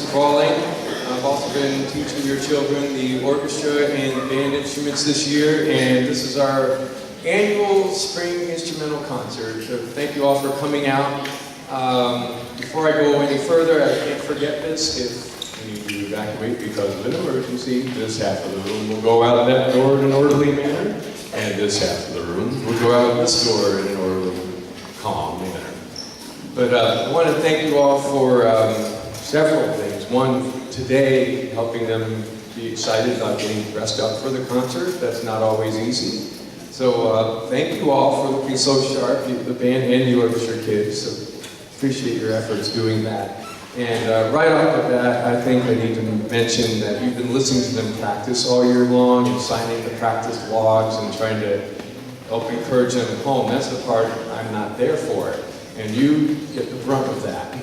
Mr. Balling. I've also been teaching your children the orchestra and the band instruments this year, and this is our annual spring instrumental concert. So thank you all for coming out. Before I go any further, I can't forget this. If we need to evacuate because of an emergency, this half of the room will go out that door in an orderly manner, and this half of the room will go out this door in an orderly, calm manner. But I want to thank you all for several things. One, today, helping them be excited about getting dressed up for the concert. That's not always easy. So thank you all for looking so sharp, the band and the orchestra kids. So appreciate your efforts doing that. And right off the bat, I think I need to mention that you've been listening to them practice all year long and signing the practice logs and trying to help encourage them at home. That's the part I'm not there for. And you get the brunt of that.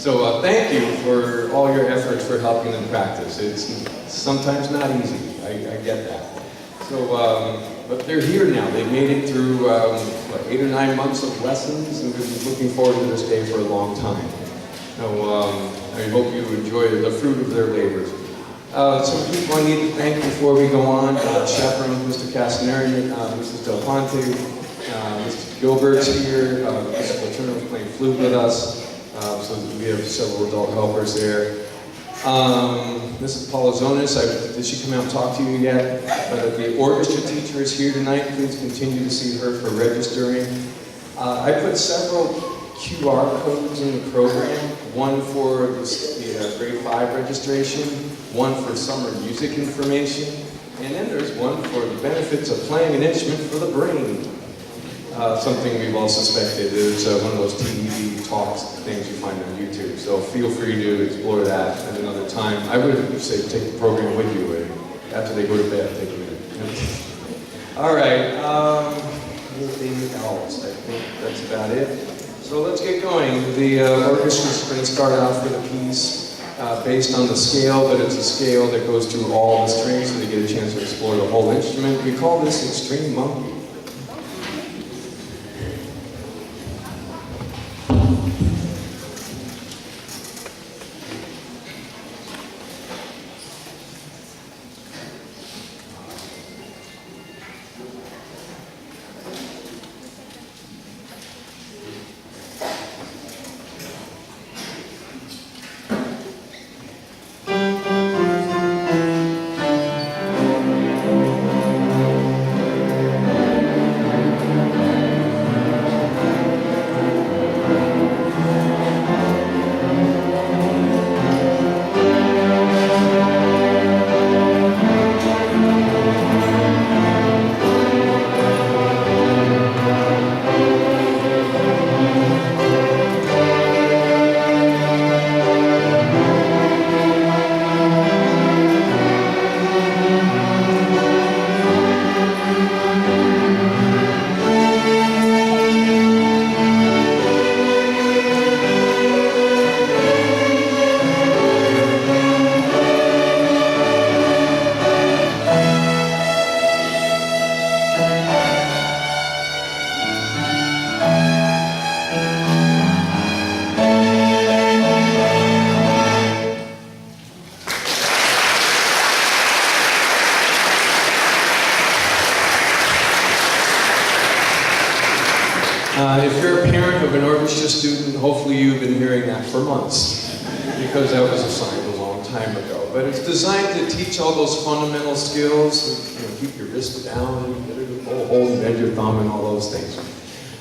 So thank you for all your efforts for helping them practice. It's sometimes not easy, I get that. So, but they're here now. They've made it through, what, 8 or 9 months of lessons, and we've been looking forward to this day for a long time. So I hope you enjoy the fruit of their labors. Some people I need to thank before we go on. Chaperone, Mr. Castaneri, Mrs. Del Ponte, Mr. Gilbert's here, Mrs. Laterno playing flute with us, so we have several adult helpers there. Mrs. Paulozonis, did she come out and talk to you yet? The orchestra teacher is here tonight. Please continue to see her for registering. I put several QR codes in the program, one for the grade 5 registration, one for summer music information, and then there's one for the benefits of playing an instrument for the brain. Something we've all suspected is one of those TV talks, things you find on YouTube. So feel free to explore that at another time. I would say take the program with you after they go to bed. Take it. All right. Anything else? I think that's about it. So let's get going. The orchestra is going to start out with a piece based on the scale, but it's a scale that goes through all the strings, so they get a chance to explore the whole instrument. We call this Extreme Monkey. If you're a parent of an orchestra student, hopefully you've been hearing that for months, because that was assigned a long time ago. But it's designed to teach all those fundamental skills, keep your wrist down, hold and bend your thumb, and all those things.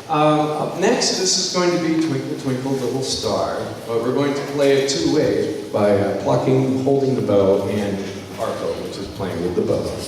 Up next, this is going to be Twinkle, Twinkle, Little Star, but we're going to play it 2 ways, by plucking, holding the bow, and arco, which is playing with the bow.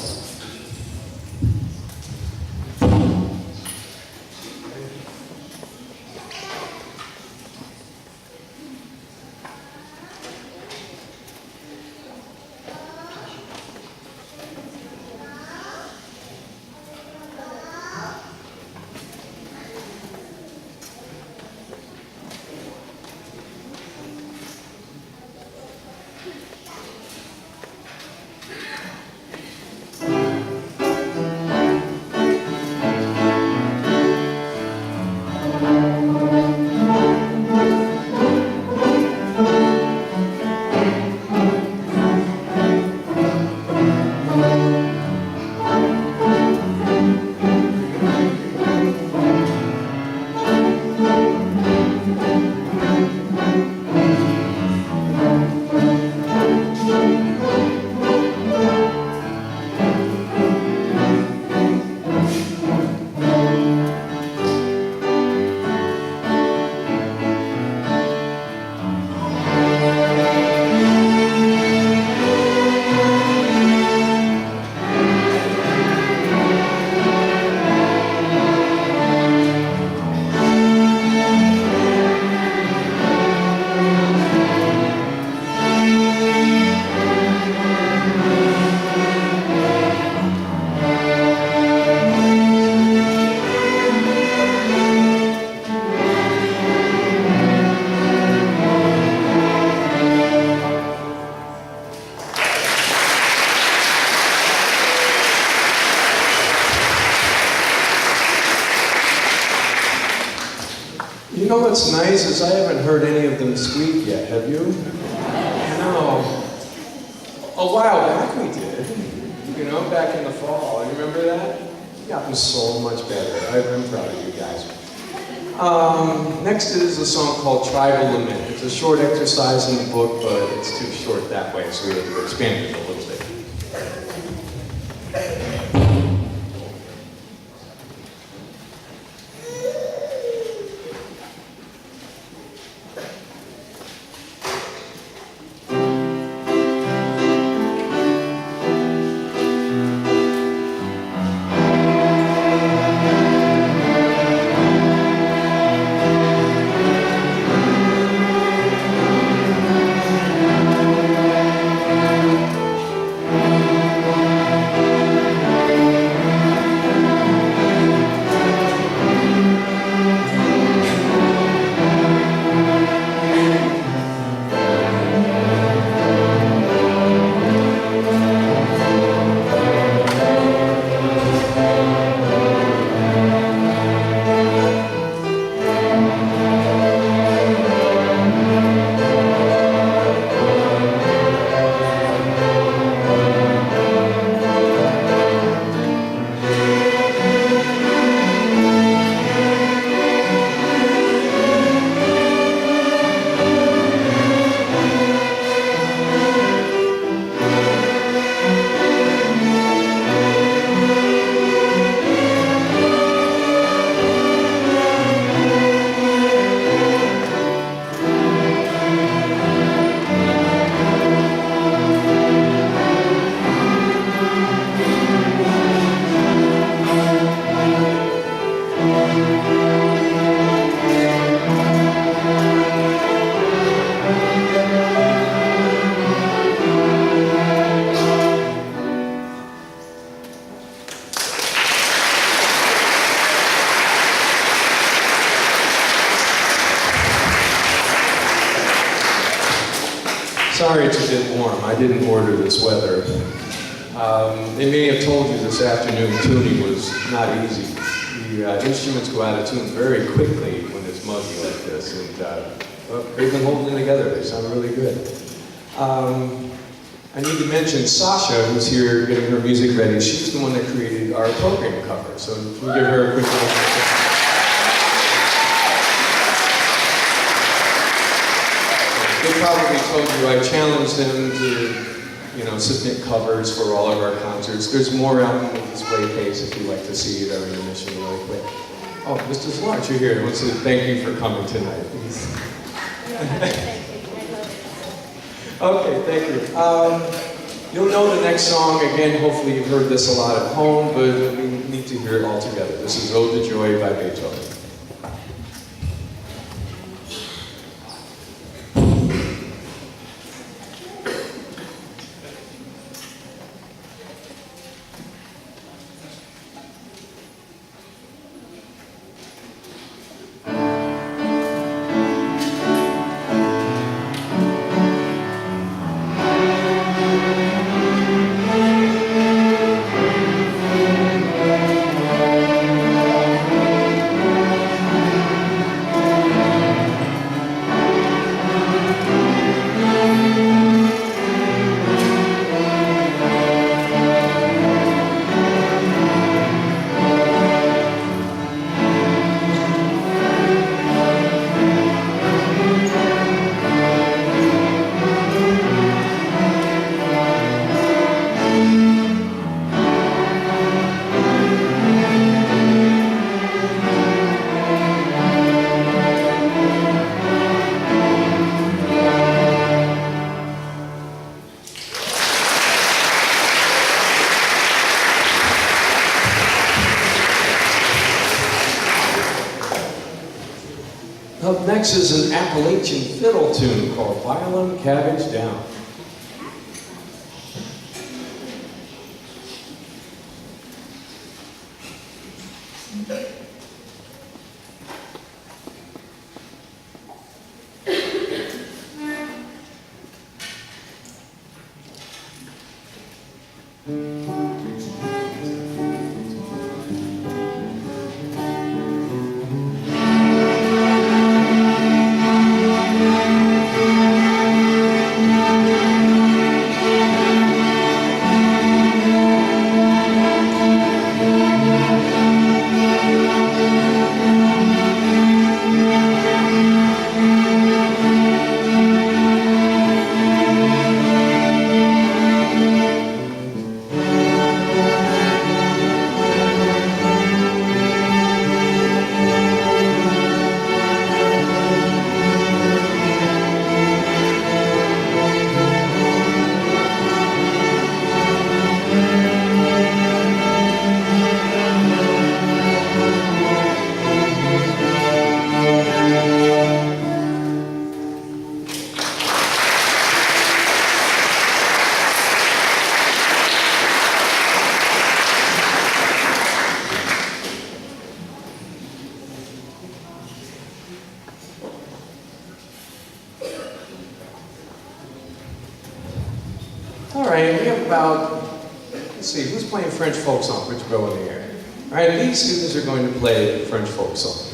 nice is I haven't heard any of them squeak yet, have you? No. A while back we did, you know, back in the fall. You remember that? It's gotten so much better. I'm proud of you guys. Next is a song called Tribal Lament. It's a short exercise in the book, but it's too short that way, so we have to expand it a little bit. Sorry it's a bit warm. I didn't order this weather. They may have told you this afternoon tuning was not easy. The instruments go out of tune very quickly when it's muggy like this, and well, they've been holding together. They sound really good. I need to mention Sasha, who's here getting her music ready. She's the one that created our program cover, so we'll give her a quick round. They probably told you I challenged them to, you know, submit covers for all of our concerts. There's more out in the display case if you'd like to see it or intermission really quick. Oh, Mr. Lawrence, you're here. I want to thank you for coming tonight. Okay, thank you. You'll know the next song. Again, hopefully you've heard this a lot at home, but we need to hear it all together. This is Ode to Joy by Beethoven. Up next is an Appalachian fiddle tune called Violin Cabbage Down. All right, we have about, let's see, who's playing French folk song? Put your bow in the air. All right, these students are going to play French folk song.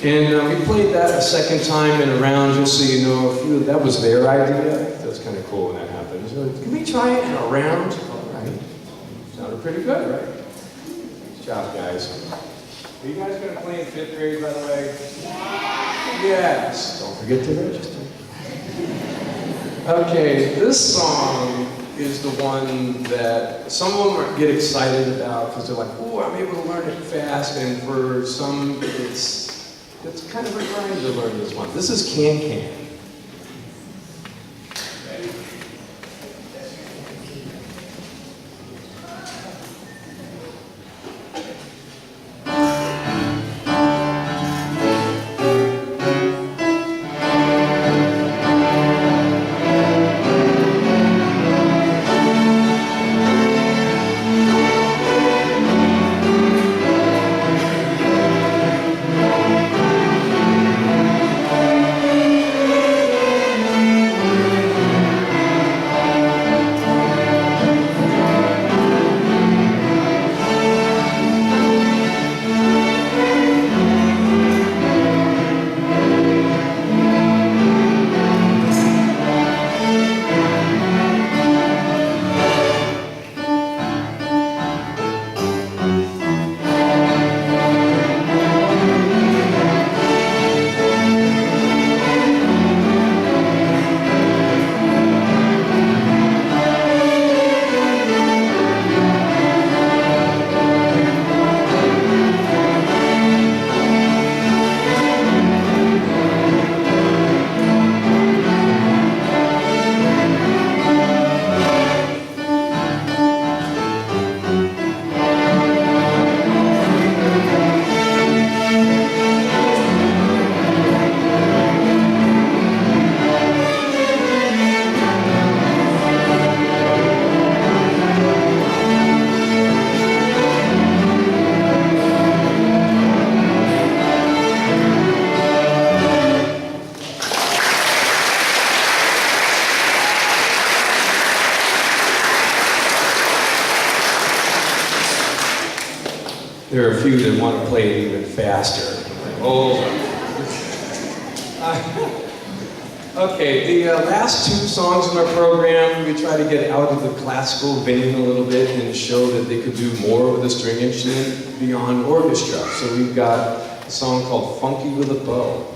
And we played that a second time in a round, just so you know, that was their idea. That's kind of cool when that happens. So, can we try it in a round? All right. Sounded pretty good, right? Nice job, guys. Are you guys going to play in 5th grade, by the way? Yes. Don't forget to register. Okay, this song is the one that some of them get excited about because they're like, oh, I'm able to learn it fast, and for some, it's kind of a grind to learn this one. This is Can Can. There are a few that want to play it even faster. Oh. Okay, the last 2 songs in our program, we try to get out of the classical vein a little bit and show that they could do more with a string instrument beyond orchestra. So we've got a song called Funky with a Bow.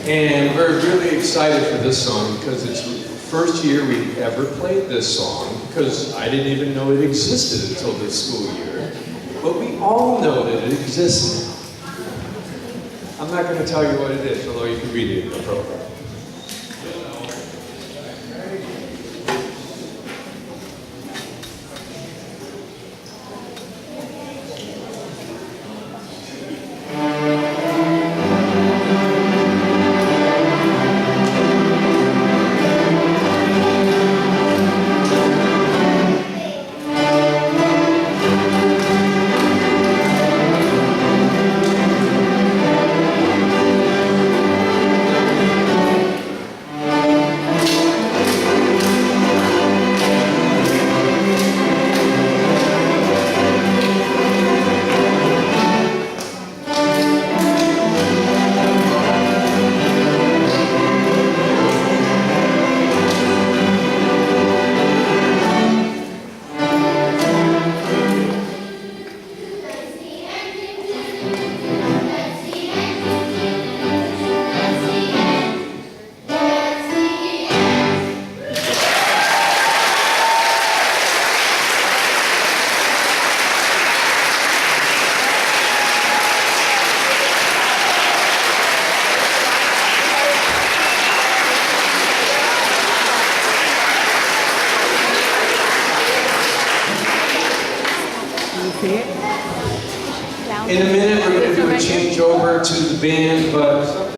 And we're really excited for this song because it's the first year we've ever played this song, because I didn't even know it existed until this school year. But we all know that it exists now. I'm not going to tell you what it is, although you can read it in the program. In a minute, we're going to do a change over to the band, but